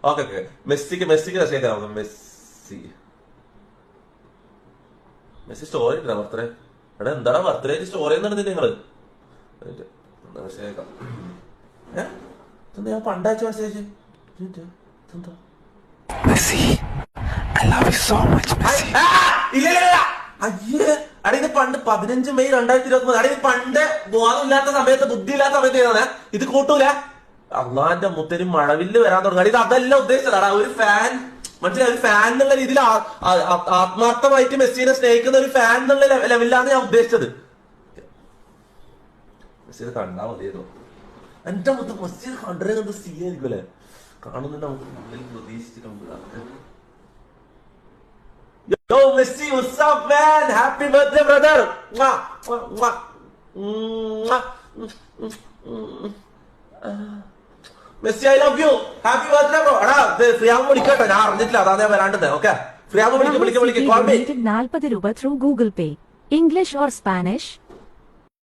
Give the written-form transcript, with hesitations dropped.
Okay okay. മെസ്സിക്ക് message തരാം. Messi story ഇട്ടാ ബർത്ത്ഡേ. എടാ എന്താടാ ബർത്ത്ഡേ സ്റ്റോറി നടന്നില്ല നിങ്ങള്? മെസ്സേജ് ഞാൻ പണ്ടയച്ച മെസ്സേജ് അയ്യേ അട ഇത് പണ്ട് 15 മെയ് 2023. അട ഇത് പണ്ട് ബോധമില്ലാത്ത സമയത്ത് ബുദ്ധിയില്ലാത്ത സമയത്ത് ചെയ്തതാണ്. ഇത് കൂട്ടൂല. അള്ളാന്റെ മുത്തന് മഴവില്ല് വരാൻ തുടങ്ങി. ഇത് അതല്ല ഉദ്ദേശിച്ചതാടാ. ഒരു ഫാൻ മനസ്സിലായി, ഒരു ഫാൻ എന്നുള്ള രീതിയിൽ ആത്മാർത്ഥമായിട്ട് മെസ്സിനെ സ്നേഹിക്കുന്ന ഒരു ഫാൻ എന്നുള്ള ലെവലിലാണ് ഞാൻ ഉദ്ദേശിച്ചത്. മെസ്സിനെ കണ്ടാ മതിയായിരുന്നു. എന്റെ മുത്ത് മെസ്സിനെ കണ്ടത് സീനായിരിക്കുമല്ലേ? കാണുന്നുണ്ട് നമുക്ക് ഉള്ളിൽ പ്രതീക്ഷിച്ചിട്ടുണ്ട്. Yo Messi, what's up man? Happy birthday brother. Messi I love you. Happy birthday bro. എടാ ഫ്രീയാമ വിളിക്കട്ടെ, ഞാൻ അറിഞ്ഞിട്ടില്ല, അതാ ഞാൻ വരാണ്ടത്. ഓക്കെ ഫ്രീയാമ വിളിക്കും. 40 രൂപ through Google pay. English or Spanish?